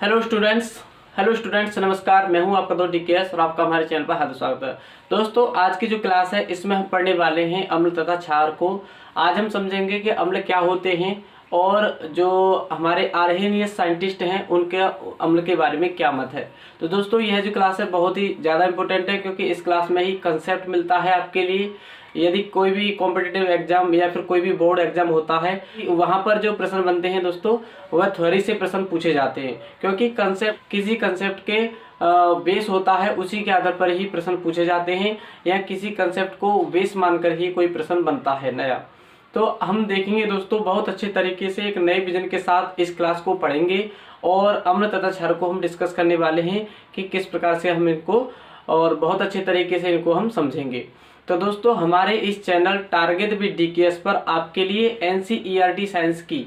Hello students नमस्कार। मैं हूं आपका दोस्त DKS और आपका हमारे चैनल पर हार्दिक स्वागत है। दोस्तों आज की जो क्लास है इसमें हम पढ़ने वाले हैं अम्ल तथा क्षार को। आज हम समझेंगे कि अम्ल क्या होते हैं और जो हमारे आर्हेनियस साइंटिस्ट हैं उनके अम्ल के बारे में क्या मत है। तो दोस्तों यह जो क्लास है बहुत ही ज़्यादा इंपॉर्टेंट है, क्योंकि इस क्लास में ही कंसेप्ट मिलता है आपके लिए। यदि कोई भी कॉम्पिटिटिव एग्जाम या फिर कोई भी बोर्ड एग्जाम होता है, वहां पर जो प्रश्न बनते हैं दोस्तों वह थ्योरी से प्रश्न पूछे जाते हैं, क्योंकि कंसेप्ट किसी कंसेप्ट के बेस होता है, उसी के आधार पर ही प्रश्न पूछे जाते हैं या किसी कंसेप्ट को बेस मानकर ही कोई प्रश्न बनता है नया। तो हम देखेंगे दोस्तों बहुत अच्छे तरीके से एक नए विजन के साथ इस क्लास को पढ़ेंगे और अम्ल तथा क्षार को हम डिस्कस करने वाले हैं कि किस प्रकार से हम इनको और बहुत अच्छे तरीके से इनको हम समझेंगे। तो दोस्तों हमारे इस चैनल टारगेट विद DKS पर आपके लिए NCERT साइंस की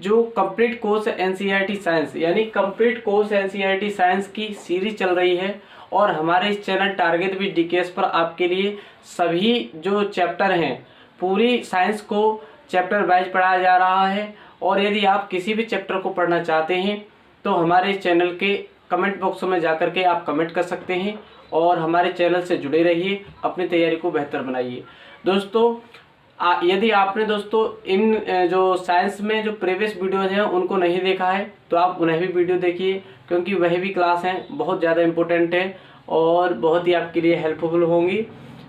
जो कंप्लीट कोर्स NCERT साइंस यानी कंप्लीट कोर्स NCERT साइंस की सीरीज चल रही है। और हमारे इस चैनल टारगेट विद DKS पर आपके लिए सभी जो चैप्टर हैं पूरी साइंस को चैप्टर वाइज पढ़ाया जा रहा है। और यदि आप किसी भी चैप्टर को पढ़ना चाहते हैं तो हमारे इस चैनल के कमेंट बॉक्स में जाकर के आप कमेंट कर सकते हैं और हमारे चैनल से जुड़े रहिए, अपनी तैयारी को बेहतर बनाइए। दोस्तों यदि आपने दोस्तों इन जो साइंस में जो प्रीवियस वीडियोज हैं उनको नहीं देखा है तो आप उन्हें भी वीडियो देखिए, क्योंकि वह भी क्लास हैं बहुत ज़्यादा इम्पोर्टेंट है और बहुत ही आपके लिए हेल्पफुल होंगी।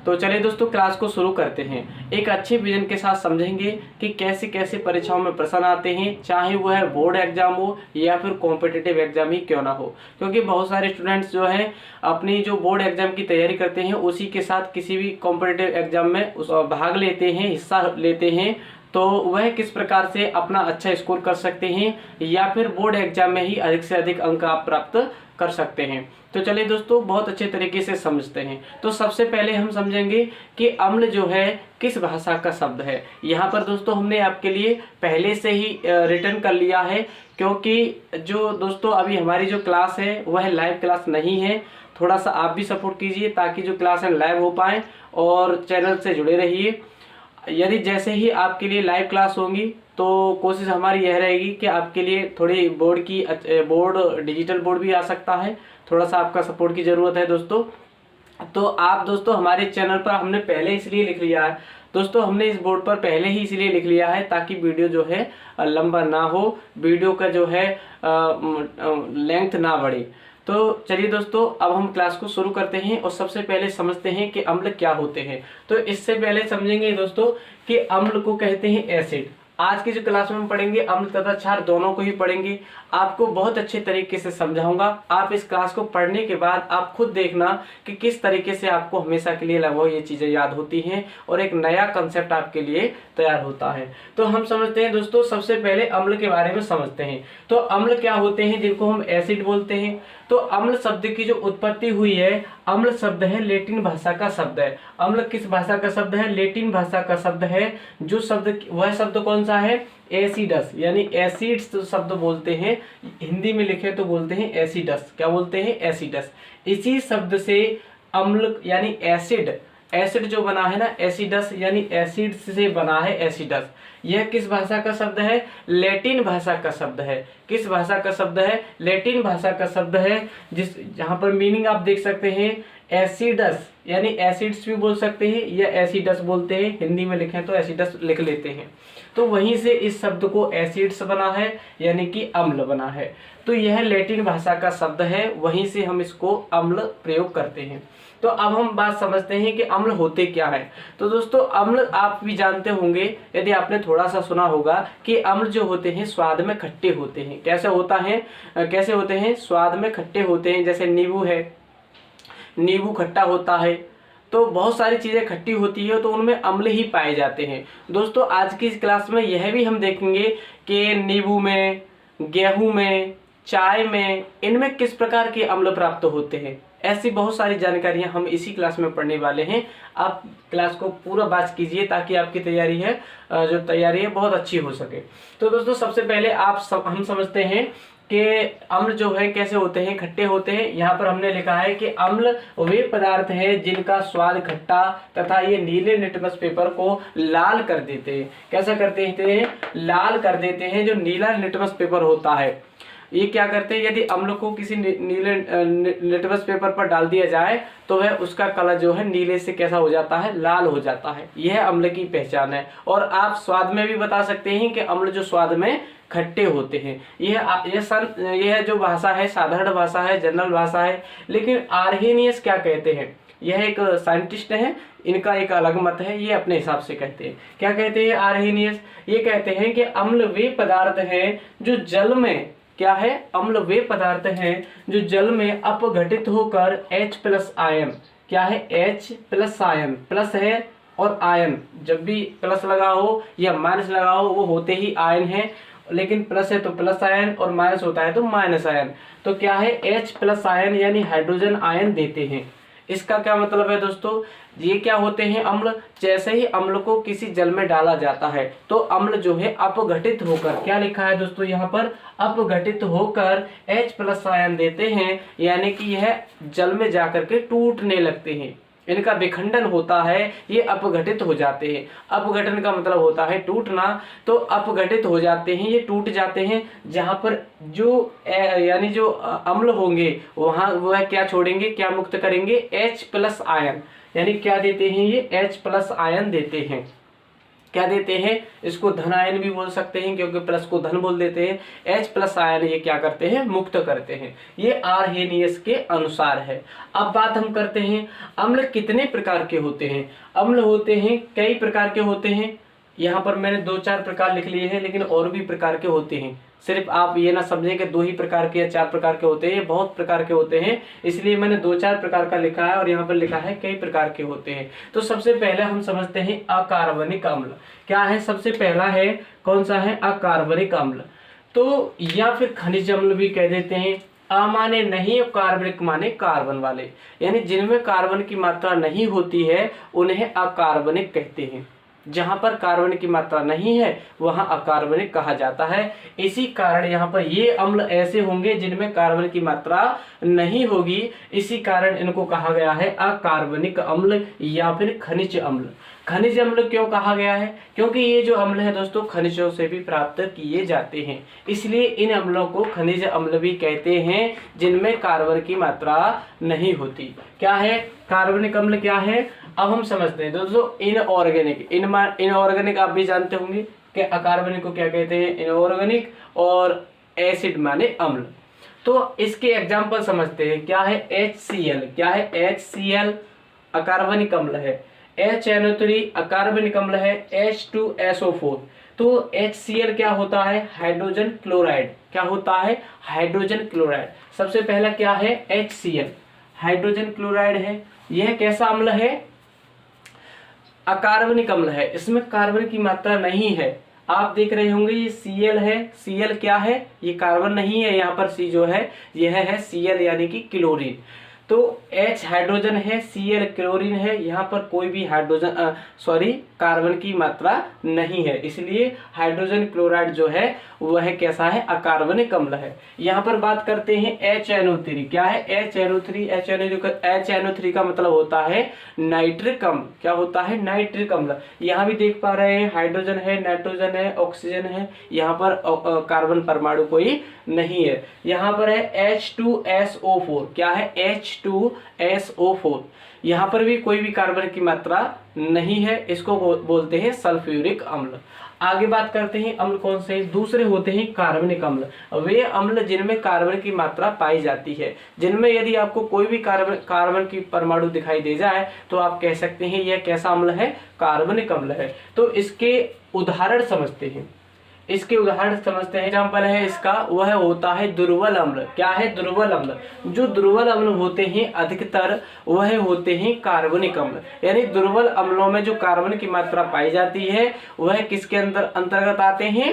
तो चलिए दोस्तों क्लास को शुरू करते हैं। एक अच्छे विजन के साथ समझेंगे कि कैसे कैसे परीक्षाओं में प्रश्न आते हैं, चाहे वह बोर्ड एग्जाम हो या फिर कॉम्पिटिटिव एग्जाम ही क्यों ना हो। क्योंकि बहुत सारे स्टूडेंट्स जो हैं अपनी जो बोर्ड एग्जाम की तैयारी करते हैं उसी के साथ किसी भी कॉम्पिटिटिव एग्जाम में भाग लेते हैं, हिस्सा लेते हैं, तो वह किस प्रकार से अपना अच्छा स्कोर कर सकते हैं या फिर बोर्ड एग्जाम में ही अधिक से अधिक अंक आप प्राप्त कर सकते हैं। तो चलिए दोस्तों बहुत अच्छे तरीके से समझते हैं। तो सबसे पहले हम समझेंगे कि अम्ल जो है किस भाषा का शब्द है। यहाँ पर दोस्तों हमने आपके लिए पहले से ही रिटर्न कर लिया है, क्योंकि जो दोस्तों अभी हमारी जो क्लास है वह लाइव क्लास नहीं है। थोड़ा सा आप भी सपोर्ट कीजिए ताकि जो क्लास है लाइव हो पाए और चैनल से जुड़े रहिए। यदि जैसे ही आपके लिए लाइव क्लास होंगी तो कोशिश हमारी यह रहेगी कि आपके लिए थोड़ी बोर्ड डिजिटल बोर्ड भी आ सकता है, थोड़ा सा आपका सपोर्ट की ज़रूरत है दोस्तों। तो आप दोस्तों हमारे चैनल पर हमने पहले इसलिए लिख लिया है दोस्तों, हमने इस बोर्ड पर पहले ही इसलिए लिख लिया है ताकि वीडियो जो है लंबा ना हो, वीडियो का जो है लेंथ ना बढ़े। तो चलिए दोस्तों अब हम क्लास को शुरू करते हैं और सबसे पहले समझते हैं कि अम्ल क्या होते हैं। तो इससे पहले समझेंगे दोस्तों कि अम्ल को कहते हैं एसिड। आज की जो क्लास में हम पढ़ेंगे अम्ल तथा क्षार दोनों को ही पढ़ेंगे। आपको बहुत अच्छे तरीके से समझाऊंगा। आप इस क्लास को पढ़ने के बाद आप खुद देखना कि किस तरीके से आपको हमेशा के लिए लगभग ये चीज़ें याद होती हैं और एक नया कंसेप्ट आपके लिए तैयार होता है। तो हम समझते हैं दोस्तों, सबसे पहले अम्ल के बारे में समझते हैं। तो अम्ल क्या होते हैं जिनको हम एसिड बोलते हैं। तो अम्ल शब्द की जो उत्पत्ति हुई है, अम्ल शब्द है लैटिन भाषा का शब्द है। अम्ल किस भाषा का शब्द है? लैटिन भाषा का शब्द है। जो शब्द वह शब्द कौन सा है? एसिडस, यानी एसिड्स शब्द बोलते हैं, हिंदी में लिखे तो बोलते हैं एसिडस। क्या बोलते हैं? एसिडस। इसी शब्द से अम्ल यानी एसिड जो बना है ना, एसिडस यानी एसिड से बना है एसिडस। यह किस भाषा का शब्द है? लैटिन भाषा का शब्द है। किस भाषा का शब्द है? लैटिन भाषा का शब्द है। जहां पर मीनिंग आप देख सकते हैं एसिडस, यानी एसिड्स भी बोल सकते हैं या एसिडस बोलते हैं, हिंदी में लिखें तो एसिडस लिख लेते हैं। तो वहीं से इस शब्द को एसिड्स बना है, यानी कि अम्ल बना है। तो यह लैटिन भाषा का शब्द है, वहीं से हम इसको अम्ल प्रयोग करते हैं। तो अब हम बात समझते हैं कि अम्ल होते क्या है। तो दोस्तों अम्ल आप भी जानते होंगे, यदि आपने थोड़ा सा सुना होगा कि अम्ल जो होते हैं स्वाद में खट्टे होते हैं। कैसे होते हैं? स्वाद में खट्टे होते हैं। जैसे नींबू है, नींबू खट्टा होता है, तो बहुत सारी चीज़ें खट्टी होती है तो उनमें अम्ल ही पाए जाते हैं। दोस्तों आज की इस क्लास में यह भी हम देखेंगे कि नींबू में, गेहूं में, चाय में, इनमें किस प्रकार के अम्ल प्राप्त होते हैं। ऐसी बहुत सारी जानकारियां हम इसी क्लास में पढ़ने वाले हैं। आप क्लास को पूरा वॉच कीजिए ताकि आपकी तैयारी है बहुत अच्छी हो सके। तो दोस्तों सबसे पहले हम समझते हैं कि अम्ल जो है कैसे होते हैं, खट्टे होते हैं। यहाँ पर हमने लिखा है कि अम्ल वे पदार्थ हैं जिनका स्वाद खट्टा तथा ये नीले लिटमस पेपर को लाल कर देते हैं। कैसा करते हैं? लाल कर देते हैं। जो नीला लिटमस पेपर होता है ये क्या करते हैं, यदि अम्ल को किसी नीले लिटमस पेपर पर डाल दिया जाए तो वह उसका कलर जो है नीले से कैसा हो जाता है, लाल हो जाता है। यह अम्ल की पहचान है। और आप स्वाद में भी बता सकते हैं कि अम्ल जो स्वाद में खट्टे होते हैं। यह जो भाषा है साधारण भाषा है, जनरल भाषा है। लेकिन आर्हेनियस क्या कहते हैं, यह एक साइंटिस्ट है, इनका एक अलग मत है, ये अपने हिसाब से कहते हैं। क्या कहते हैं आर्हेनियस, ये कहते हैं कि अम्ल वे पदार्थ हैं जो जल में, क्या है, अम्ल वे पदार्थ हैं जो जल में अपघटित होकर H+ आयन, क्या है, H+ आयन, प्लस है और आयन, जब भी प्लस लगा हो या माइनस लगा हो वो होते ही आयन है, लेकिन प्लस है तो प्लस आयन और माइनस होता है तो माइनस आयन। तो क्या है, H+ आयन यानी हाइड्रोजन आयन देते हैं। इसका क्या मतलब है दोस्तों, ये क्या होते हैं अम्ल, जैसे ही अम्ल को किसी जल में डाला जाता है तो अम्ल जो है अपघटित होकर, क्या लिखा है दोस्तों यहाँ पर, अपघटित होकर H+ आयन देते हैं, यानी कि यह जल में जाकर के टूटने लगते हैं, इनका विखंडन होता है, ये अपघटित हो जाते हैं। अपघटन का मतलब होता है टूटना, तो अपघटित हो जाते हैं, ये टूट जाते हैं। जहां पर जो यानी जो अम्ल होंगे वहां वह क्या छोड़ेंगे, क्या मुक्त करेंगे, H+ आयन, यानी क्या देते हैं, ये H+ आयन देते हैं। क्या देते हैं, इसको धन आयन भी बोल सकते हैं क्योंकि प्लस को धन बोल देते हैं। H+ आयन ये क्या करते हैं, मुक्त करते हैं। ये आर्हेनियस के अनुसार है। अब बात हम करते हैं अम्ल कितने प्रकार के होते हैं। अम्ल होते हैं कई प्रकार के होते हैं, यहाँ पर मैंने 2-4 प्रकार लिख लिए हैं, लेकिन और भी प्रकार के होते हैं। सिर्फ आप ये ना समझें कि 2 ही प्रकार के या 4 प्रकार के होते हैं, ये बहुत प्रकार के होते हैं, इसलिए मैंने 2-4 प्रकार का लिखा है और यहाँ पर लिखा है कई प्रकार के होते हैं। तो सबसे पहले हम समझते हैं अकार्बनिक अम्ल। क्या है, सबसे पहला है कौन सा है, अकार्बनिक अम्ल, तो या फिर खनिज अम्ल भी कह देते हैं। अ माने नहीं और कार्बनिक माने कार्बन वाले, यानी जिनमें कार्बन की मात्रा नहीं होती है उन्हें अकार्बनिक कहते हैं। जहां पर कार्बन की मात्रा नहीं है वहां अकार्बनिक कहा जाता है। इसी कारण यहाँ पर ये अम्ल ऐसे होंगे जिनमें कार्बन की मात्रा नहीं होगी, इसी कारण इनको कहा गया है अकार्बनिक अम्ल या फिर खनिज अम्ल। खनिज अम्ल क्यों कहा गया है, क्योंकि ये जो अम्ल है दोस्तों खनिजों से भी प्राप्त किए जाते हैं, इसलिए इन अम्लों को खनिज अम्ल भी कहते हैं जिनमें कार्बन की मात्रा नहीं होती। क्या है, कार्बनिक अम्ल क्या है, अब हम समझते हैं दोस्तों इनऑर्गेनिक। इनऑर्गेनिक आप भी जानते होंगे कि अकार्बनिक को क्या कहते हैं, इनऑर्गेनिक, और एसिड माने अम्ल। तो इसके एग्जाम्पल समझते हैं। क्या है, HCl, क्या है, HCl अकार्बनिक अम्ल है। HNO3 अकार्बनिक अम्ल है। H2SO4, तो HCl क्या होता है, हाइड्रोजन क्लोराइड। क्या होता है, हाइड्रोजन क्लोराइड। सबसे पहला क्या है, HCl हाइड्रोजन क्लोराइड है। यह कैसा अम्ल है, अकार्बनिक अम्ल है, इसमें कार्बन की मात्रा नहीं है। आप देख रहे होंगे ये Cl है, Cl क्या है, ये कार्बन नहीं है, यहाँ पर C जो है यह है Cl यानी कि क्लोरीन। तो H हाइड्रोजन है, Cl क्लोरीन है, यहाँ पर कोई भी हाइड्रोजन कार्बन की मात्रा नहीं है, इसलिए हाइड्रोजन क्लोराइड जो है वह कैसा है, अकार्बनिक अम्ल है। यहाँ पर बात करते हैं HNO3। क्या है, HNO3 का मतलब होता है नाइट्रिक अम्ल। क्या होता है, नाइट्रिक अम्ल। यहाँ भी देख पा रहे हैं हाइड्रोजन है, नाइट्रोजन है, ऑक्सीजन है, यहाँ पर कार्बन परमाणु कोई नहीं है। यहाँ पर है H2SO4। क्या है, H2SO4, यहाँ पर भी कोई भी कार्बन की मात्रा नहीं है, इसको बोलते हैं सल्फ्यूरिक अम्ल। आगे बात करते हैं अम्ल कौन से, दूसरे होते हैं कार्बनिक अम्ल। वे अम्ल जिनमें कार्बन की मात्रा पाई जाती है, जिनमें यदि आपको कोई भी कार्बन की परमाणु दिखाई दे जाए तो आप कह सकते हैं यह कैसा अम्ल है, कार्बनिक अम्ल है। तो इसके उदाहरण समझते हैं। एग्जाम्पल है इसका, वह होता है दुर्बल अम्ल। क्या है, दुर्बल अम्ल। जो दुर्बल अम्ल होते हैं अधिकतर वह होते हैं कार्बनिक अम्ल, यानी दुर्बल अम्लों में जो कार्बन की मात्रा पाई जाती है वह किसके अंतर्गत आते हैं,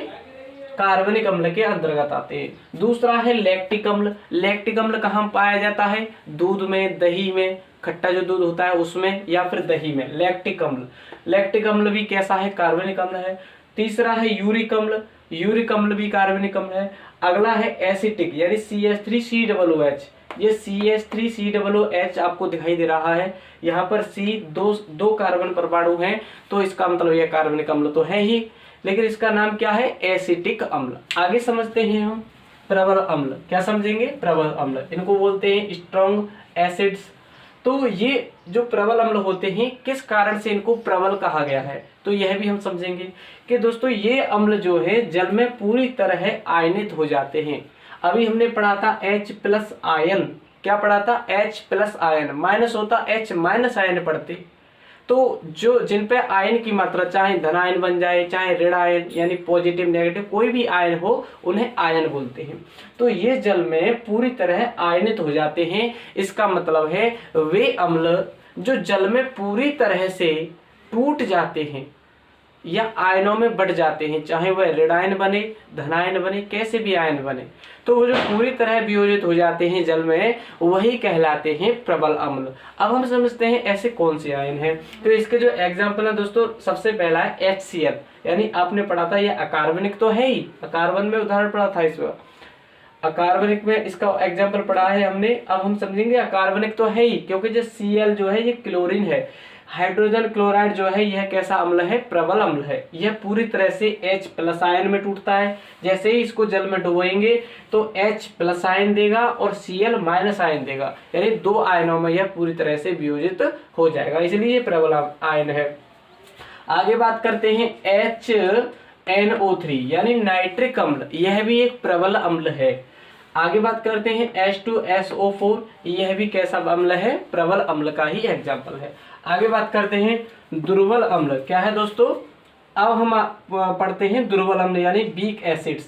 कार्बनिक अम्ल के अंतर्गत आते हैं। दूसरा है लैक्टिक अम्ल। लैक्टिक अम्ल कहाँ पाया जाता है, दूध में, दही में, खट्टा जो दूध होता है उसमें या फिर दही में, लैक्टिक अम्ल। लैक्टिक अम्ल भी कैसा है, कार्बनिक अम्ल है। तीसरा है यूरिक अम्ल। यूरिक अम्ल भी कार्बनिक अम्ल है। अगला है एसिटिक यानी CH3COOH। ये CH3COOH आपको दिखाई दे रहा है, यहाँ पर C दो कार्बन परमाणु हैं, तो इसका मतलब यह कार्बनिक अम्ल तो है ही, लेकिन इसका नाम क्या है, एसिटिक अम्ल। आगे समझते हैं हम प्रबल अम्ल। क्या समझेंगे? प्रबल अम्ल, इनको बोलते हैं स्ट्रॉन्ग एसिड्स। तो ये जो प्रबल अम्ल होते हैं किस कारण से इनको प्रबल कहा गया है, तो यह भी हम समझेंगे कि दोस्तों ये अम्ल जो है जल में पूरी तरह आयनित हो जाते हैं। अभी हमने पढ़ा था H+ आयन, क्या पढ़ा था? H+ आयन, माइनस होता H- आयन पढ़ते। तो जो जिन पे आयन की मात्रा चाहे धन आयन बन जाए चाहे ऋण आयन यानी पॉजिटिव नेगेटिव कोई भी आयन हो उन्हें आयन बोलते हैं। तो ये जल में पूरी तरह आयनित हो जाते हैं। इसका मतलब है वे अम्ल जो जल में पूरी तरह से टूट जाते हैं या आयनों में बढ़ जाते हैं, चाहे वह ऋण आयन बने धन आयन बने कैसे भी आयन बने, तो वो जो पूरी तरह वियोजित हो जाते हैं जल में वही कहलाते हैं प्रबल अम्ल। अब हम समझते हैं ऐसे कौन से आयन हैं। तो इसके जो एग्जाम्पल है दोस्तों, सबसे पहला है HCl, यानी आपने पढ़ा था ये अकार्बनिक तो है ही, अकार्बन में उदाहरण पढ़ा था इसमें, अकार्बनिक में इसका एग्जाम्पल पढ़ा है हमने। अब हम समझेंगे अकार्बनिक तो है ही, क्योंकि जो Cl जो है ये क्लोरीन है, हाइड्रोजन क्लोराइड जो है यह कैसा अम्ल है? प्रबल अम्ल है। यह पूरी तरह से H+ आयन में टूटता है। जैसे ही इसको जल में डुबोएंगे तो H+ आयन देगा और Cl- आयन देगा, यानी दो आयनों में यह पूरी तरह से वियोजित हो जाएगा, इसलिए ये प्रबल आयन है। आगे बात करते हैं HNO3 यानी नाइट्रिक अम्ल, यह भी एक प्रबल अम्ल है। आगे बात करते हैं H2SO4, यह भी कैसा अम्ल है? प्रबल अम्ल का ही एग्जाम्पल है। आगे बात करते हैं दुर्बल अम्ल, क्या है दोस्तों? अब हम पढ़ते हैं दुर्बल अम्ल यानी वीक एसिड्स।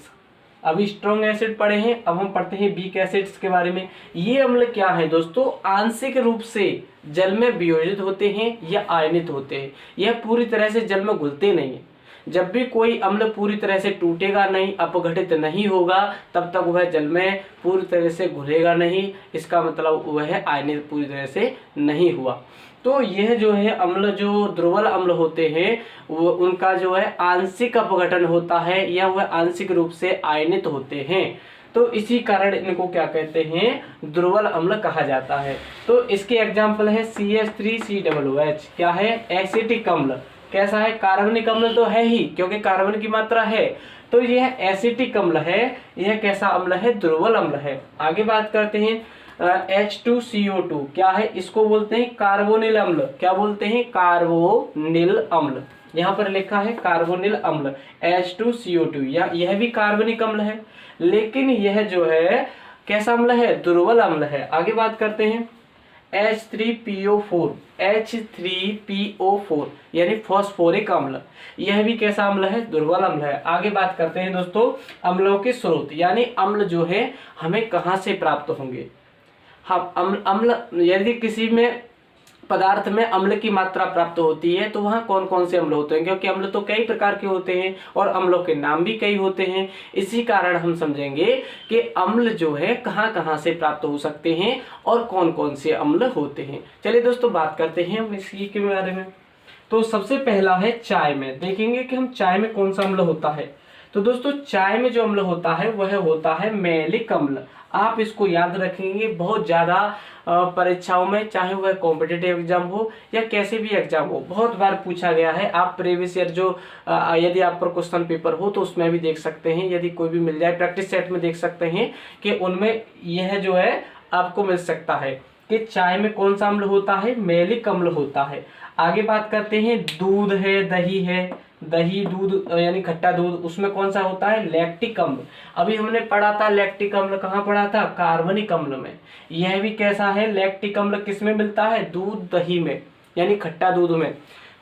अभी स्ट्रॉन्ग एसिड पढ़े हैं, अब हम पढ़ते हैं वीक एसिड्स के बारे में। ये अम्ल क्या है दोस्तों? आंशिक रूप से जल में वियोजित होते हैं या आयनित होते हैं, यह पूरी तरह से जल में घुलते नहीं है। जब भी कोई अम्ल पूरी तरह से टूटेगा नहीं, अपघटित नहीं होगा, तब तक वह जल में पूरी तरह से घुलेगा नहीं, इसका मतलब वह आयनित पूरी तरह से नहीं हुआ। तो यह जो है अम्ल, जो दुर्बल अम्ल होते हैं वो उनका जो है आंशिक अपघटन होता है या वह आंशिक रूप से आयनित होते हैं, तो इसी कारण इनको क्या कहते हैं? दुर्बल अम्ल कहा जाता है। तो इसके एग्जाम्पल है CH3COOH, क्या है? एसिटिक अम्ल। कैसा है? कार्बनिक अम्ल तो है ही, क्योंकि कार्बन की मात्रा है, तो यह एसिटिक अम्ल है। यह कैसा अम्ल है? दुर्बल अम्ल है। आगे बात करते हैं H2CO2, क्या है? इसको बोलते हैं कार्बोनिल अम्ल। क्या बोलते हैं? कार्बोनिल अम्ल। यहाँ पर लिखा है कार्बोनिल अम्ल H2CO2, यह भी कार्बनिक अम्ल है, लेकिन यह जो है कैसा अम्ल है? दुर्बल अम्ल है। आगे बात करते हैं H3PO4 यानी फॉस्फोरिक अम्ल, यह भी कैसा अम्ल है? दुर्बल अम्ल है। आगे बात करते हैं दोस्तों अम्लों के स्रोत, यानी अम्ल जो है हमें कहाँ से प्राप्त होंगे। हम अम्ल यदि किसी में पदार्थ में अम्ल की मात्रा प्राप्त होती है तो वहाँ कौन कौन से अम्ल होते हैं, क्योंकि अम्ल तो कई प्रकार के होते हैं और अम्लों के नाम भी कई होते हैं। इसी कारण हम समझेंगे कि अम्ल जो है कहाँ कहाँ से प्राप्त हो सकते हैं और कौन कौन से अम्ल होते हैं। चलिए दोस्तों बात करते हैं हम इसी के बारे में। तो सबसे पहला है चाय में, देखेंगे कि हम चाय में कौन सा अम्ल होता है। तो दोस्तों चाय में जो अम्ल होता है वह होता है मैलिक अम्ल। आप इसको याद रखेंगे, बहुत ज़्यादा परीक्षाओं में, चाहे वह कॉम्पिटिटिव एग्जाम हो या कैसे भी एग्जाम हो, बहुत बार पूछा गया है। आप प्रीवियस ईयर जो यदि आप पर क्वेश्चन पेपर हो तो उसमें भी देख सकते हैं, यदि कोई भी मिल जाए प्रैक्टिस सेट में देख सकते हैं कि उनमें यह जो है आपको मिल सकता है कि चाय में कौन सा अम्ल होता है? मैलिक अम्ल होता है। आगे बात करते हैं दूध है, दही है, दही दूध यानी खट्टा दूध, उसमें कौन सा होता है? लैक्टिक अम्ल। अभी हमने पढ़ा था लैक्टिक अम्ल, कहाँ पढ़ा था? कार्बनिक अम्ल में। यह भी कैसा है? लैक्टिक अम्ल किस में मिलता है? दूध दही में, यानी खट्टा दूध में।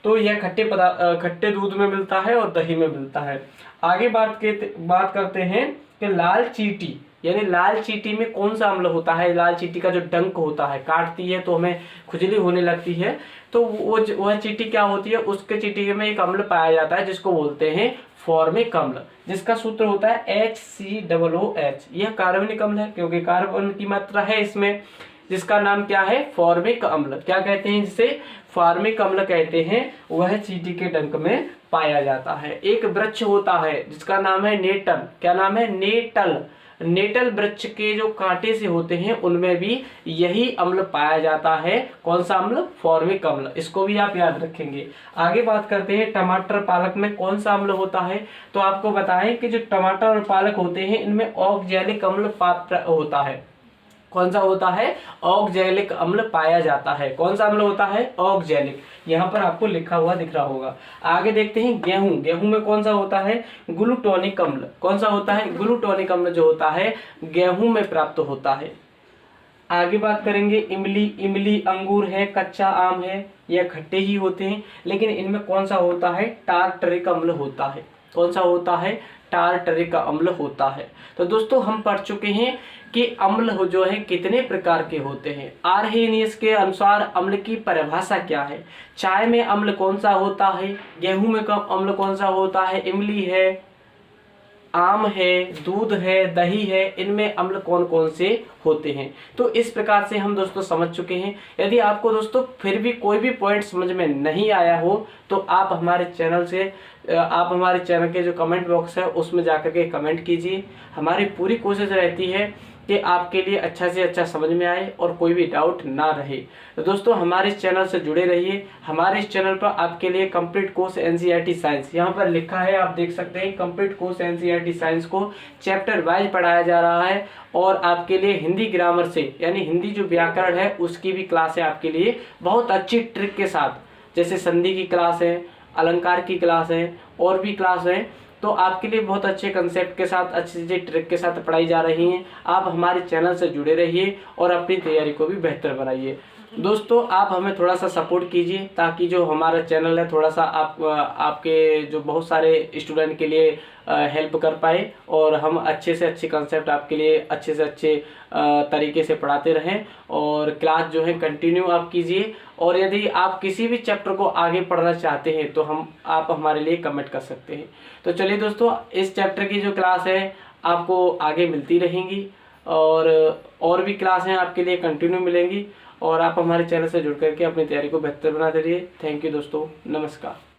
तो यह खट्टे दूध में मिलता है और दही में मिलता है। आगे बात करते हैं कि लाल चींटी, यानी लाल चींटी में कौन सा अम्ल होता है? लाल चींटी का जो डंक होता है, काटती है तो हमें खुजली होने लगती है, तो वह चींटी क्या होती है? उसके चींटी में एक अम्ल पाया जाता है जिसको बोलते हैं फॉर्मिक अम्ल, जिसका सूत्र होता है HCOOH। यह कार्बनिक अम्ल है क्योंकि कार्बन की मात्रा है इसमें, जिसका नाम क्या है? फॉर्मिक अम्ल। क्या कहते हैं जिसे? फॉर्मिक अम्ल कहते हैं। वह चींटी के डंक में पाया जाता है। एक वृक्ष होता है जिसका नाम है नेटल। क्या नाम है? नेटल। नेटल वृक्ष के जो कांटे से होते हैं उनमें भी यही अम्ल पाया जाता है। कौन सा अम्ल? फॉर्मिक अम्ल। इसको भी आप याद रखेंगे। आगे बात करते हैं टमाटर पालक में कौन सा अम्ल होता है। तो आपको बताएं कि जो टमाटर और पालक होते हैं इनमें ऑक्जेलिक अम्ल होता है। कौन सा होता है? ऑक्जेलिक अम्ल पाया जाता है। कौन सा अम्ल होता है? ऑक्जेलिक। यहाँ पर आपको लिखा हुआ दिख रहा होगा। आगे देखते हैं गेहूं। गेहूं में कौन सा होता है? ग्लूटोनिक अम्ल। कौन सा होता है? ग्लूटोनिक अम्ल जो होता है गेहूं में प्राप्त होता है। आगे बात करेंगे इमली। इमली अंगूर है, कच्चा आम है, यह खट्टे ही होते हैं, लेकिन इनमें कौन सा होता है? टार्टरिक अम्ल होता है। कौन सा होता है? टार्टरिक अम्ल होता है। तो दोस्तों हम पढ़ चुके हैं कि अम्ल जो है कितने प्रकार के होते हैं। आर्हेनियस के अनुसार अम्ल की परिभाषा क्या है? चाय में अम्ल कौन सा होता है? गेहूं में अम्ल कौन सा होता है? इमली है, आम है, दूध है, दही है, इनमें अम्ल कौन कौन से होते हैं। तो इस प्रकार से हम दोस्तों समझ चुके हैं। यदि आपको दोस्तों फिर भी कोई भी पॉइंट समझ में नहीं आया हो तो आप हमारे चैनल के जो कमेंट बॉक्स है उसमें जाकर के कमेंट कीजिए। हमारी पूरी कोशिश रहती है कि आपके लिए अच्छा से अच्छा समझ में आए और कोई भी डाउट ना रहे। तो दोस्तों हमारे इस चैनल से जुड़े रहिए। हमारे इस चैनल पर आपके लिए कंप्लीट कोर्स एनसीईआरटी साइंस, यहाँ पर लिखा है आप देख सकते हैं, कंप्लीट कोर्स एनसीईआरटी साइंस को चैप्टर वाइज पढ़ाया जा रहा है। और आपके लिए हिंदी ग्रामर से यानी हिंदी जो व्याकरण है उसकी भी क्लास है आपके लिए बहुत अच्छी ट्रिक के साथ, जैसे संधि की क्लास है, अलंकार की क्लास है और भी क्लास है। तो आपके लिए बहुत अच्छे कंसेप्ट के साथ, अच्छी ट्रिक के साथ पढ़ाई जा रही हैं। आप हमारे चैनल से जुड़े रहिए और अपनी तैयारी को भी बेहतर बनाइए। दोस्तों आप हमें थोड़ा सा सपोर्ट कीजिए ताकि जो हमारा चैनल है थोड़ा सा आपके जो बहुत सारे स्टूडेंट के लिए हेल्प कर पाए और हम अच्छे से अच्छे कंसेप्ट आपके लिए अच्छे से अच्छे तरीके से पढ़ाते रहें। और क्लास जो है कंटिन्यू आप कीजिए। और यदि आप किसी भी चैप्टर को आगे पढ़ना चाहते हैं तो आप हमारे लिए कमेंट कर सकते हैं। तो चलिए दोस्तों इस चैप्टर की जो क्लास है आपको आगे मिलती रहेंगी और भी क्लास हैं आपके लिए कंटिन्यू मिलेंगी। और आप हमारे चैनल से जुड़ करके अपनी तैयारी को बेहतर बनाते रहिए। थैंक यू दोस्तों, नमस्कार।